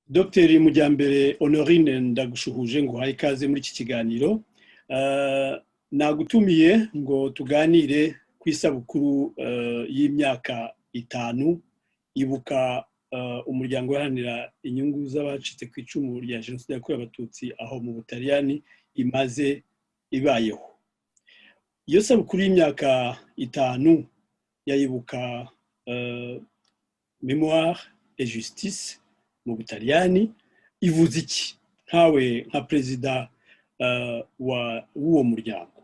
Dr Mujyambere Honorine ndagushuhuje ngo uhaye ikaze muri iki kiganiro. Nagutumiye ngo tuganire ku isabukuru y'imyaka 5 ibuka umuryango uharanira inyungu z'abacitse ku icumu rya Jenoside yakorewe Abatutsi aho mu Butaliyani imaze ibayeho. Iyo sabukuru y'imyaka 5 yayibuka Mémoire et Justice mu Butaliyani ivuze iki nkawe nka perezida w'uwo muryango?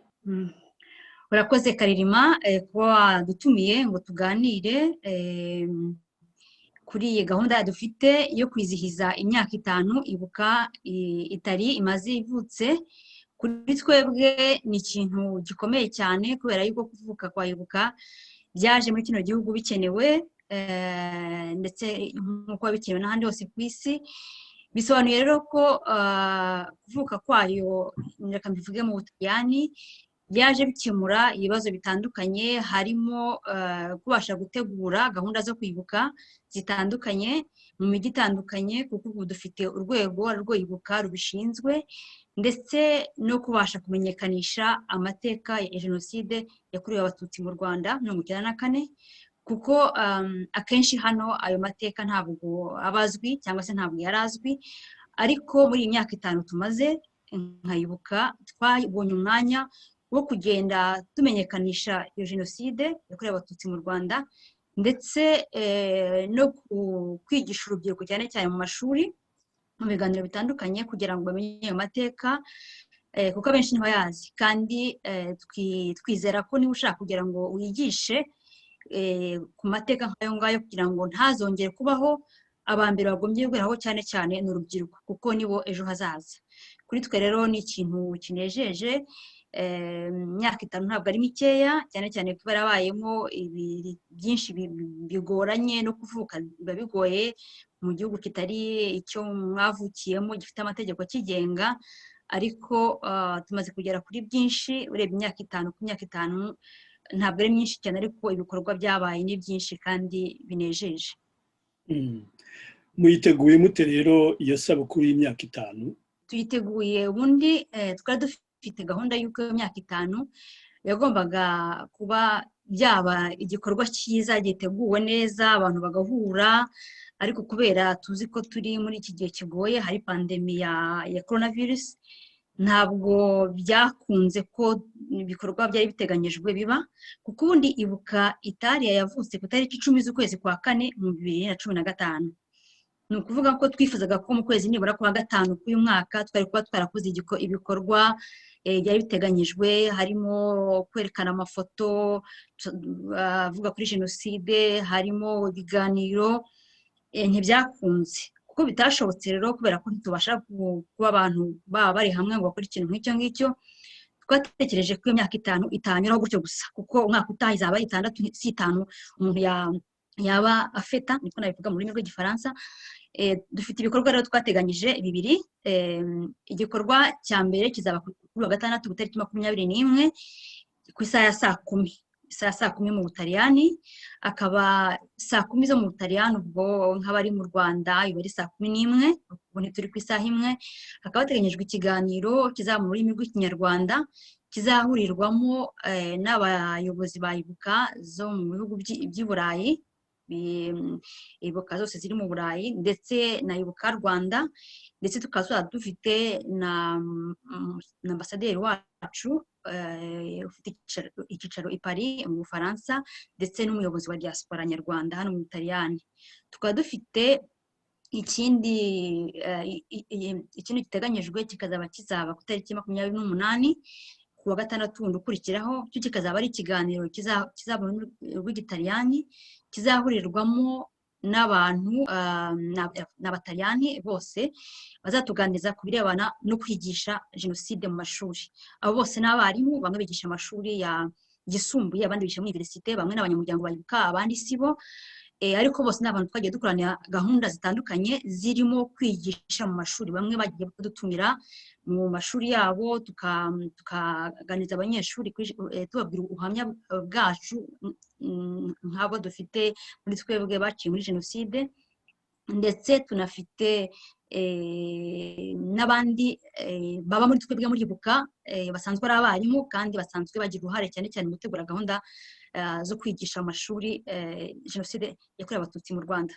Urakoze Karirima kuba wadutumiye ngo tuganire kuri iyi gahunda dufite yo kwizihiza imyaka 5 ibuka Itali imaze ivutse. Kuri twebwe ni ikintu gikomeye cyane kubera yuko kuvuka kwa ibuka byaje muri kino gihugu bikenewe, ndetse nk'uko bikenewe n'ahandi hose ku isi. Bisobanuye rero ko kuvuka kwayo, reka mbivuge, mu Butaliyani byaje bikemura ibibazo bitandukanye, harimo kubasha gutegura gahunda zo kwibuka zitandukanye mu mijyi itandukanye, kuko ubu dufite urwego rw'ibuka rubishinzwe, ndetse no kubasha kumenyekanisha amateka ya Jenoside yakorewe Abatutsi mu Rwanda 1994, kuko akenshi hano ayo mateka ntabwo abazwi cyangwa se ntabwo yarazwi. Ariko muri iyi myaka 5 tumaze nkayibuka, twabonye umwanya wo kugenda tumenyekanisha iyo Jenoside yakorewe Abatutsi mu Rwanda, ndetse no kwigisha urubyiruko cyane cyane mu mashuri, mu biganiro bitandukanye, kugira ngo bamenye ayo mateka, kuko abenshi ntibayazi. Kandi twizera ko niba ushaka kugira ngo wigishe ku mateka nk'ayo ngayo kugira ngo ntazongere kubaho, abambere bagombye guheraho cyane cyane ni urubyiruko, kuko nibo ejo hazaza. Kuri twe rero ni ikintu kinejeje. Imyaka 5 ntabwo ari mikeya, cyane cyane kuba yarabayemo byinshi bigoranye, no kuvuka biba bigoye mu gihugu kitari icyo mwavukiyemo gifite amategeko kigenga. Ariko tumaze kugera kuri byinshi. Urebye imyaka 5 ku myaka 5 ntabwo ari myinshi cyane, ariko ibikorwa byabaye ni byinshi kandi binejeje. Muyiteguye mute rero iyo sabukuru y'imyaka 5? Tuyiteguye, ubundi twari dufite gahunda y'uko iyo myaka 5 yagombaga kuba byaba igikorwa cyiza giteguwe neza, abantu bagahura. Ariko kubera tuzi ko turi muri iki gihe kigoye, hari pandemi ya coronavirus, ntabwo byakunze ko ibikorwa byari biteganyijwe biba, kuko ubundi ibuka Italia yavutse ku itariki 10 z'ukwezi kwa 4 mu 2015. Ni ukuvuga ko twifuzaga ko mu kwezi nibura kwa 5 k'uyu mwaka twari kuba twarakoze ibikorwa byari biteganyijwe, harimo kwerekana amafoto avuga kuri Jenoside, harimo ibiganiro. Ntibyakunze kuko bitashobotse rero, kubera ko ntitubasha kuba abantu baba bari hamwe ngo bakore ikintu nk'icyo ngicyo. Twatekereje ko iyo myaka 5 itanyuraho gutyo gusa, kuko umwaka utaha izaba ari 6, si 5 umuntu yaba afeta, niko nabivuga mu rurimi rw'igifaransa. Dufite ibikorwa rero twateganyije bibiri. Igikorwa cya mbere kizaba kuri wa gatandatu ku itariki 21 ku isaha ya saa 10, isaha ya saa 10 mu Butaliyani. Akaba saa 10 zo mu Butaliyani, ubwo nk'abari mu Rwanda iba ari saa 11, ubwo ntituri ku isaha imwe. Hakaba hateganyijwe ikiganiro kizaba mu rurimi rw'Ikinyarwanda, kizahurirwamo n'abayobozi ba ibuka zo mu bihugu by'i Burayi, ibuka zose ziri mu Burayi, ndetse na ibuka Rwanda. Ndetse tukaba dufite na ambasaderi wacu ufite icyicaro i Paris mu Bufaransa, ndetse n'umuyobozi wa diaspora nyarwanda hano mu Butaliyani. Tukaba dufite ikindi giteganyijwe, kizaba ku itariki 28 ku wa gatandatu wundi ukurikiraho. Cyo kikazaba ari ikiganiro kizaba mu rw'Igitaliyani, kizahurirwamo n'abantu n'Abataliyani bose, bazatuganiriza ku birebana no kwigisha Jenoside mu mashuri. Abo bose n'abarimu, bamwe bigisha amashuri yisumbuye, abandi bigisha muri universite, bamwe n'abanyamuryango bayibuka, abandi sibo. Ariko bose n'abantu twagiye dukorana gahunda zitandukanye zirimo kwigisha mu mashuri. Bamwe bagiye kudutumira mu mashuri yabo, tukaganiriza abanyeshuri tubabwira ubuhamya bwacu nk'abo dufite muri twebwe baciye muri Jenoside. ndetse tunafite n'abandi baba muri twebwe muri Ibuka basanzwe ari abarimu kandi basanzwe bagira uruhare cyane cyane mu gutegura gahunda zo kwigisha amashuri jenoside yakorewe abatutsi mu Rwanda.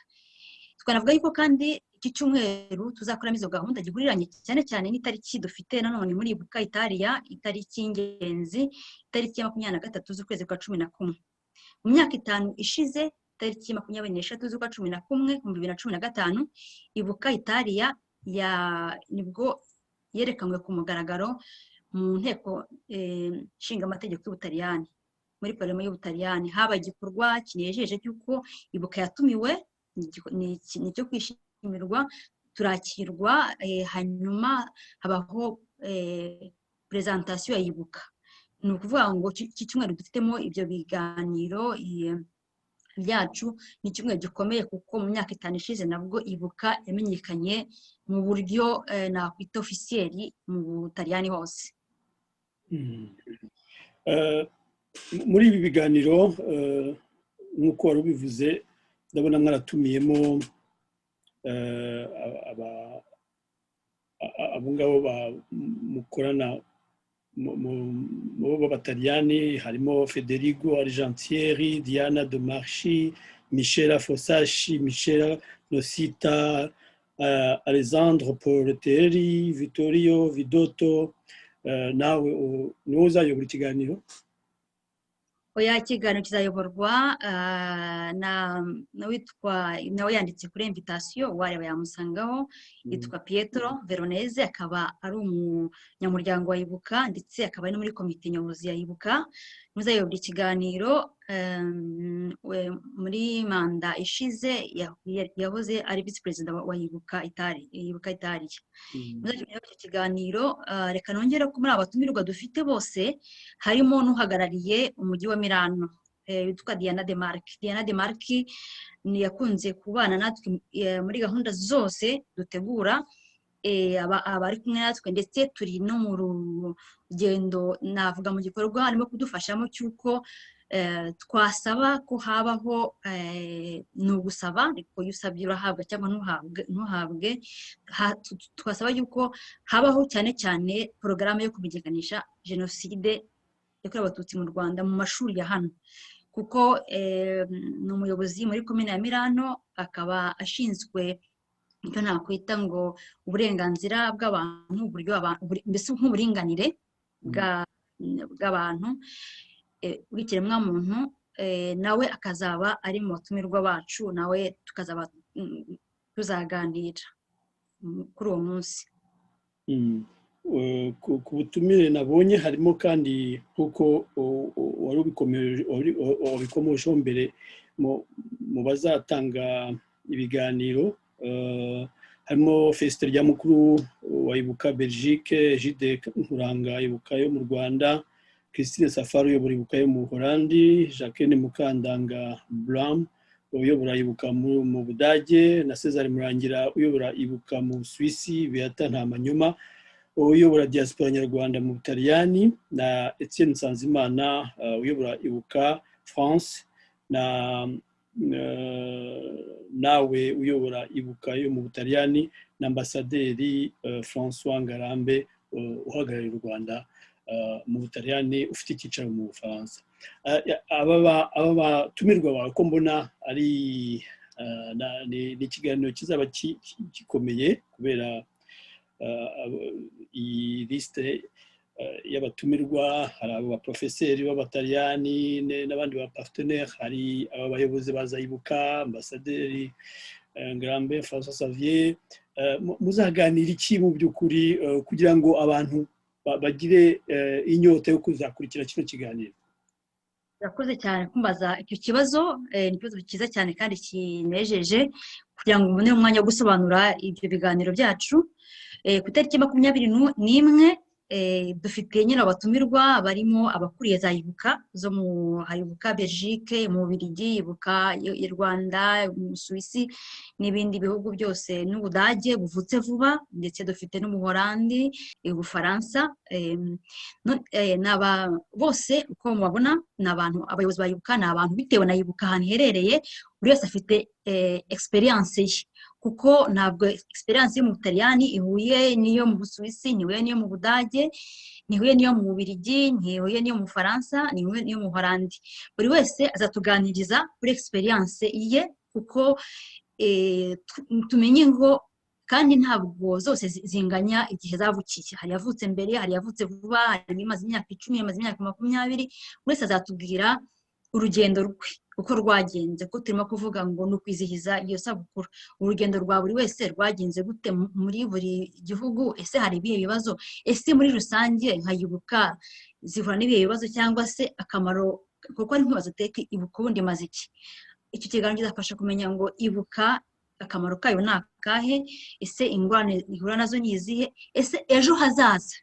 Twanavuga yuko kandi iki cyumweru tuzakoramo izo gahunda gihuriranye cyane cyane n'itariki dufite nanone muri Ibuka Italia, itariki y'ingenzi, itariki ya 23 z'ukwezi kwa 11. Mu myaka 5 ishize, itariki 23 z'ukwa 11 mu 2015, Ibuka Italia nibwo yerekanwe ku mugaragaro mu nteko nshinga amategeko y'Ubutaliyani, muri parlement y'Ubutaliyani. Haba igikorwa kinejeje cy'uko Ibuka yatumiwe, ni cyo kwishimirwa, turakirwa, hanyuma habaho presentation ya Ibuka. Ni ukuvuga ngo iki cyumweru dufitemo ibyo biganiro byacu, ni kimwe gikomeye kuko mu myaka 5 ishize nabwo Ibuka yamenyekanye mu buryo nakwita officiel mu Butaliyani hose. Muri ibi biganiro nk'uko wari ubivuze, ndabona mwaratumiyemo abo ngabo mukorana mu b'Abataliyani, harimo Federico Argentieri, Diana De Marchi, Michela Fossacci, Michela Nocita, Alessandro Porteri, Vittorio Vidotto. Nawe niwe uzayobora ikiganiro? Oya, ikiganiro kizayoborwa nawe yanditse kuri invitation, wareba yamusangaho, yitwa Pietro Veronese, akaba ari umunyamuryango wa Ibuka ndetse akaba ari muri komite nyobozi ya Ibuka. Muzayobora ikiganiro muri manda ishize yahoze ari vice president wa Ibuka Italia. Muzayobora icyo kiganiro. Reka nongera ko muri abatumirwa dufite bose harimo n'uhagarariye umujyi wa Milano, witwa Diana De Marchi. Diana De Marchi ni yakunze kubana natwe muri gahunda zose dutegura, abari kumwe natwe, ndetse turi no mu rugendo navuga mu gikorwa arimo kudufashamo cyuko twasaba ko habaho n'ugusaba, ariko yusabye urahabwa cyangwa ntuhabwe. Twasaba yuko habaho cyane cyane porogaramu yo kumenyekanisha jenoside yakorewe abatutsi mu Rwanda mu mashuri ya hano, kuko ni umuyobozi muri komine ya Milano, akaba ashinzwe icyo nakwita ngo uburenganzira bw'abantu, uburyo mbese nk'uburinganire bw'abantu bw'ikiremwa muntu. Nawe akazaba ari mu batumirwa bacu, nawe tukazaba tuzaganira kuri uwo munsi. Ku butumire nabonye harimo kandi kuko wari ubikomojeho mbere mu bazatanga ibiganiro, harimo Fesite rya mukuru wa Ibuka Belgique, Gide Nkuranga Ibuka yo mu Rwanda, Christine Safari uyobora Ibuka yo mu Buholandi, Jacqueline Mukandanga Bram uyobora Ibuka mu Budage, na Cesar Murangira uyobora Ibuka mu Busuwisi, Beata Ntamanyuma uyobora Diaspora Nyarwanda mu Butaliyani, na Etienne Nsanzimana uyobora Ibuka France, nawe uyobora Ibuka yo mu Butaliyani, na Ambasaderi François Ngarambe uhagarariye u Rwanda mu Butaliyani, ufite icyicaro mu Bufaransa. Aba batumirwa bawe ko mbona ari ikiganiro kizaba gikomeye, kubera iyi liste y'abatumirwa. Hari abaprofeseri b'Abataliyani n'abandi ba partenaire, hari abayobozi baza Ibuka, Ambasaderi Ngarambe François Xavier. Muzaganira iki mu by'ukuri kugira ngo abantu bagire inyota yo kuzakurikira kino kiganiro? Urakoze cyane kumbaza icyo kibazo, ni ikibazo cyiza cyane kandi kinejeje, kugira ngo ubone umwanya wo gusobanura ibyo biganiro byacu. Ku itariki 21 dufite nyine abatumirwa barimo abakuriye za Ibuka zo mu Ibuka Belgique, mu Bubiligi, Ibuka i Rwanda, mu Suisse n'ibindi bihugu byose, n'Ubudage buvutse vuba, ndetse dufite no mu Buholandi, Ubufaransa. Naba bose uko mubabona ni abantu, abayobozi ba Ibuka ni abantu bitewe na Ibuka ahantu iherereye, buri wese afite experience ye, kuko ntabwo experience yo mu Butaliyani ihuye n'iyo mu Busuwisi, ntihuye n'iyo mu Budage, ntihuye n'iyo mu Bubiligi, ntihuye n'iyo mu Bufaransa, ntihuye n'iyo mu Buholandi. Buri wese azatuganiriza kuri experience ye, kuko tumenye ngo kandi ntabwo zose zinganya igihe zavukiye. Hari yavutse mbere, hari yavutse vuba, hari imaze imyaka 10, imaze imyaka 20. Wese azatubwira urugendo rwe uko rwagenze, ko turimo kuvuga ngo ni ukwizihiza iyo sabukuru. Urugendo rwa buri wese rwagenze gute muri buri gihugu, ese hari ibihe bibazo, ese muri rusange nkayibuka zihura n'ibihe bibazo, cyangwa se akamaro, kuko ari nk'ibibazo teke ibuka ubundi maze iki. Icyo kiganiro kizafasha kumenya ngo ibuka akamaro kayo ni akahe, ese ingorane ihura nazo ni izihe, ese ejo hazaza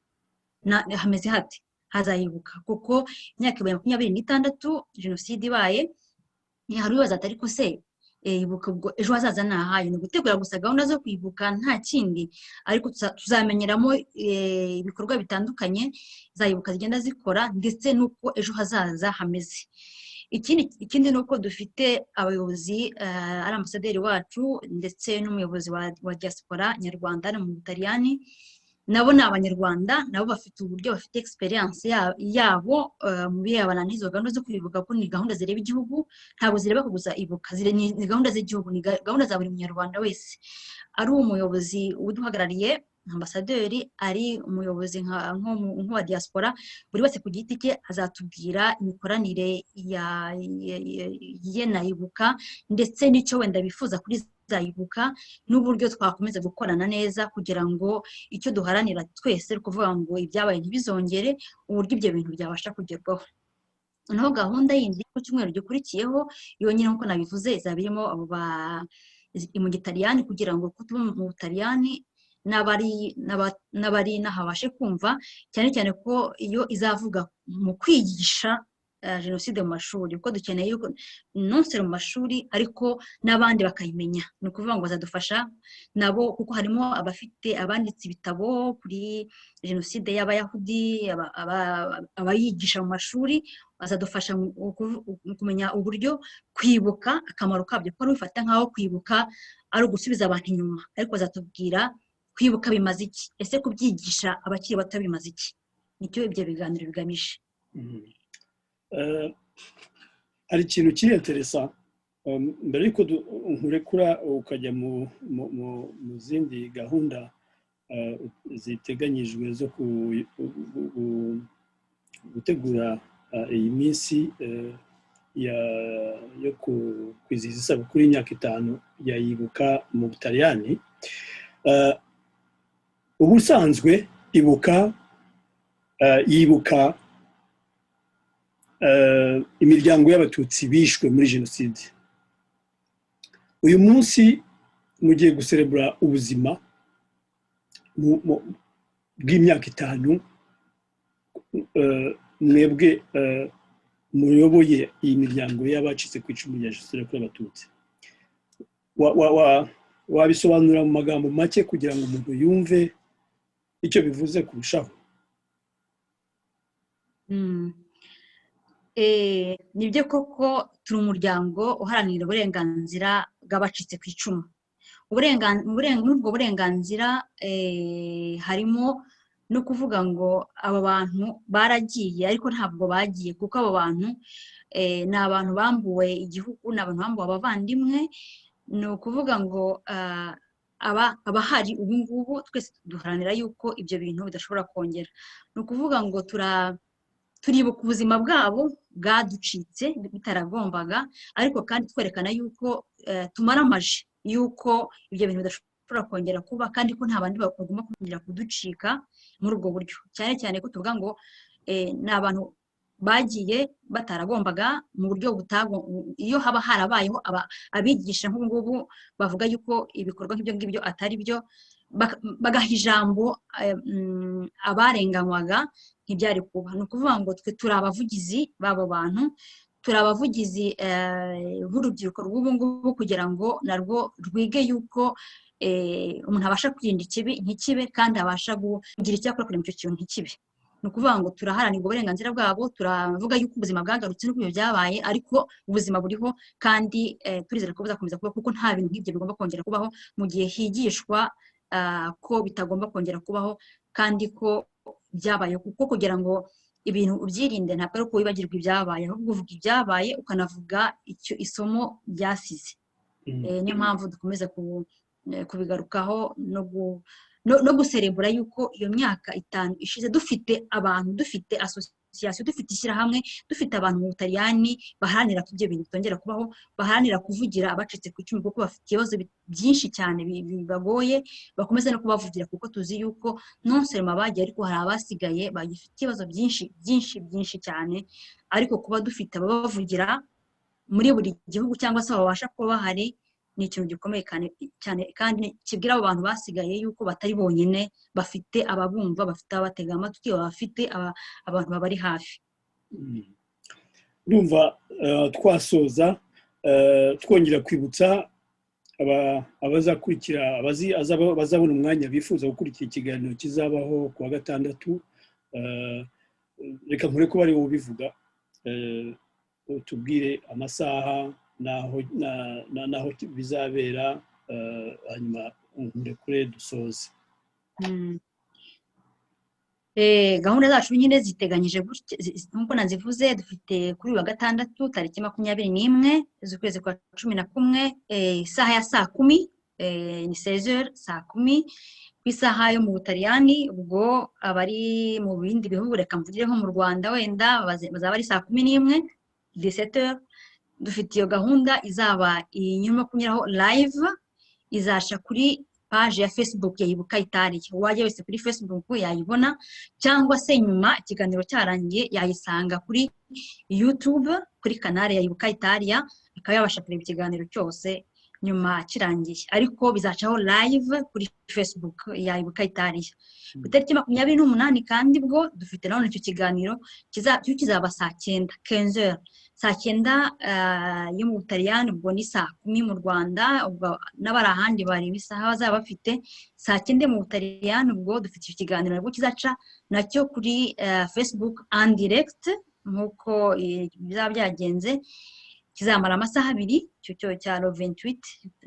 hameze hate hazayibuka. Kuko imyaka 26 jenoside ibaye, hari ubibaza ati ariko se ibuka ubwo ejo hazaza ni ahaye? Ni ugutegura gusa gahunda zo kwibuka nta kindi, ariko tuzamenyeramo ibikorwa bitandukanye zayibuka zigenda zikora, ndetse n'uko ejo hazaza hameze. Ikindi ni uko dufite abayobozi ari ambasaderi wacu ndetse n'umuyobozi wa diaspora nyarwanda mu Butaliyani. Nabo ni abanyarwanda, nabo bafite uburyo, bafite experience yabo mu birebana n'izo gahunda zo kwibuka, ko ni gahunda zireba igihugu, ntabwo zireba kuguza ibuka, ni gahunda z'igihugu, ni gahunda za buri munyarwanda wese. Ari umuyobozi uduhagarariye ambasaderi, ari umuyobozi nk'uwa diaspora, buri wese ku giti cye azatubwira imikoranire ye na ibuka, ndetse n'icyo wenda bifuza kuri zayibuka, n'uburyo twakomeza gukorana neza kugira ngo icyo duharanira twese kuvuga ngo ibyabaye ntibizongere, uburyo ibyo bintu byabasha kugerwaho. Naho gahunda yindi ku cyumweru gikurikiyeho yonyine nkuko nabivuze izaba irimo abo mu Gitaliyani, kugira ngo kutuba mu Butaliyani n'abari nahabashe kumva, cyane cyane ko iyo izavuga mu kwigisha jenoside mu mashuri, kuko dukeneye yuko nonsere mu mashuri ariko n'abandi bakayimenya. Ni ukuvuga ngo bazadufasha nabo, kuko harimo abanditse ibitabo kuri jenoside y'Abayahudi, abayigisha mu mashuri, bazadufasha mu kumenya uburyo kwibuka akamaro kabyo, ko bifata nk'aho kwibuka ari ugusubiza abantu inyuma, ariko bazatubwira kwibuka bimaze iki, ese kubyigisha abakiri bato bimaze iki. Nicyo ibyo biganiro bigamije. Hari ikintu kiri interesa, mbere yuko nkurekura ukajya mu zindi gahunda ziteganyijwe zo gutegura iyi minsi yo kwizihiza isabukuru y'imyaka 5 ya Ibuka mu Butaliyani. Ubusanzwe yibuka imiryango y'abatutsi bishwe muri jenoside. Uyu munsi mugiye guserebura ubuzima bw'imyaka 5 mwebwe muyoboye iyi miryango y'abacitse ku icumu rya jenoside yakorewe abatutsi. Wabisobanura mu magambo make kugira ngo umuntu yumve icyo bivuze kurushaho? Nibyo koko turi umuryango uharanira uburenganzira bw'abacitse ku icumu. Muri ubwo burenganzira harimo no kuvuga ngo aba bantu baragiye, ariko ntabwo bagiye, kuko aba bantu ni abantu bambuwe igihugu, ni abantu bambuwe abavandimwe. Ni ukuvuga ngo abahari ubu ngubu twese duharanira yuko ibyo bintu bidashobora kongera. Ni ukuvuga ngo turibuka ubuzima bwabo bwaducitse bitaragombaga, ariko kandi twerekana yuko tumaramaje yuko ibyo bintu bidashobora kongera kuba, kandi ko nta bandi bagomba kongera kuducika muri ubwo buryo. Cyane cyane ko tuvuga ngo ni abantu bagiye bataragombaga mu buryo iyo haba harabayeho abigisha nk'ubu ngubu bavuga yuko ibikorwa nk'ibyo ngibyo atari byo, bagaha ijambo abarenganywaga, ntibyari kuba. Ni ukuvuga ngo twe turi abavugizi b'abo bantu, turi abavugizi b'urubyiruko rw'ubu ngubu, kugira ngo narwo rwige yuko umuntu abasha kwirinda ikibi ntikibe, kandi abasha kugira icyo akora kugira ngo icyo kintu ntikibe. ni ukuvuga ngo turaharanira uburenganzira bwabo, turavuga yuko ubuzima bwagarutse n'uko ibyo byabaye, ariko ubuzima buriho kandi turizera ko buzakomeza kubaho, kuko nta bintu nk'ibyo bigomba kongera kubaho mu gihe higishwa ko bitagomba kongera kubaho kandi ko byabaye, kuko kugira ngo ibintu ubyirinde ntabwo ari uko wibagirwa ibyabaye, ahubwo uvuga ibyabaye ukanavuga icyo isomo ryasize. Niyo mpamvu dukomeza kubigarukaho no guserebura yuko iyo myaka 5 ishize dufite abantu, dufite association, dufite ishyirahamwe, dufite abantu mu Butaliyani baharanira ko ibyo bintu bitongera kubaho, baharanira kuvugira abacitse ku icumu kuko bafite ibibazo byinshi cyane bibagoye, bakomeza no kubavugira kuko tuzi yuko non seulement bagiye ariko hari abasigaye bagifite ibibazo byinshi cyane, ariko kuba dufite ababavugira muri buri gihugu cyangwa se babasha kuba bahari ni ikintu gikomeye cyane, kandi kibwira abo bantu basigaye yuko batari bonyine, bafite ababumva, bafite abatega amatwi, bafite abantu babari hafi. Ndumva twasoza twongera kwibutsa abazakurikira bazabona umwanya bifuza gukurikira ikiganiro kizabaho ku wa gatandatu. Reka nkore ko bari ubivuga, tubwire amasaha naho bizabera, hanyuma kure dusoze. Gahunda zacu nyine ziteganyije nk'uko nazivuze, dufite kuri wa gatandatu tariki 21 z'ukwezi kwa 11, isaha ya saa 10, ni 16h, saa 10 ku isaha yo mu Butaliyani. Ubwo abari mu bindi bihugu reka mvugire nko mu Rwanda wenda bazaba ari saa 11, 17h. Dufite iyo gahunda izaba inyuma kunyuraho live, izaca kuri page ya Facebook ya Ibuka Italia. Uwaje wese kuri Facebook yayibona, cyangwa se nyuma ikiganiro cyarangiye yayisanga kuri YouTube kuri kanale ya Ibuka Italia, akaba yabasha kureba ikiganiro cyose nyuma kirangiye, ariko bizacaho live kuri Facebook ya Ibuka Italia. Ku itariki 28 kandi bwo dufite none icyo kiganiro kizaba saa 9, 15h, saa 9 yo mu Butaliyani, ubwo ni saa 10 mu Rwanda, ubwo n'abari ahandi bari bisaha bazaba bafite saa 9 mu Butaliyani. Ubwo dufite icyo kiganiro nabwo kizaca nacyo kuri Facebook en direct nk'uko bizaba byagenze, kizamara amasaha 2, cyo cya 28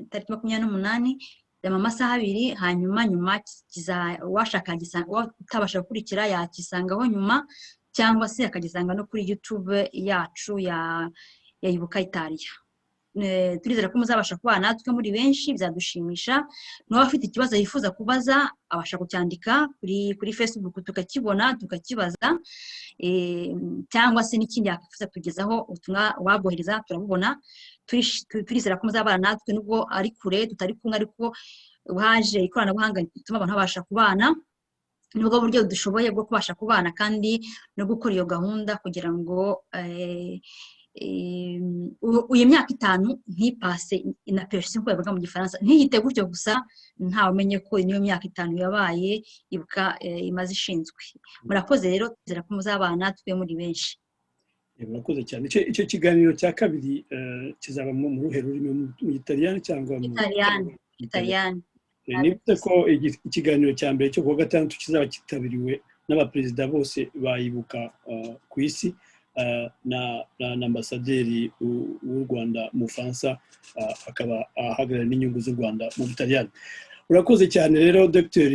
tariki 28 amasaha 2, hanyuma washaka utabasha gukurikira yakisangaho nyuma, cyangwa se akagisanga no kuri YouTube yacu ya Ibuka Italia. Turizera ko muzabasha kubana natwe muri benshi, bizadushimisha. N'abafite ikibazo yifuza kubaza abasha kucyandika kuri Facebook tukakibona tukakibaza, cyangwa se n'ikindi yakifuza kugezaho ubutumwa wabwohereza turabubona. Turizera ko muzabana natwe nubwo ari kure tutari kumwe, ariko haje ikoranabuhanga bituma abantu babasha kubana. Nubwo buryo dushoboye bwo kubasha kubana kandi no gukora iyo gahunda kugira ngo uyu myaka 5 ntipase inaperçu ko yavuga mu Gifaransa, ntiyite gutyo gusa ntawumenye ko niyo myaka 5 yabaye Ibuka imaze ishinzwe. Murakoze rero, tuzera ko muzabana twe muri benshi. Murakoze cyane. Icyo kiganiro cya kabiri kizaba mu ruhe rurimi, mu Italiyani cyangwa mu Italiyani? Nibutse ko ikiganiro cya mbere cyo kuwa gatandatu kizaba kitabiriwe n'abaperezida bose bayibuka ku isi, na ambasaderi w'u Rwanda mu Faransa, akaba ahagarariye n'inyungu z'u Rwanda mu Butaliyani. Urakoze cyane rero Dr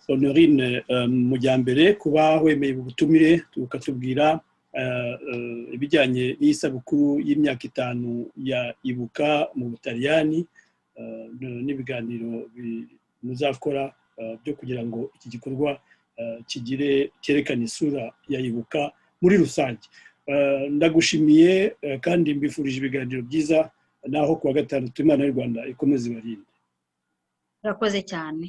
Honorine Mujyambere kuba wemeye ubutumire ukatubwira ibijyanye n'isabukuru y'imyaka 5 ya Ibuka mu Butaliyani, n'ibiganiro muzakora byo kugira ngo iki gikorwa cyerekane isura ya Ibuka muri rusange. Ndagushimiye kandi mbifurije ibiganiro byiza, naho kuwa gatandatu Imana y'u Rwanda ikomeze ibarinde. Urakoze cyane.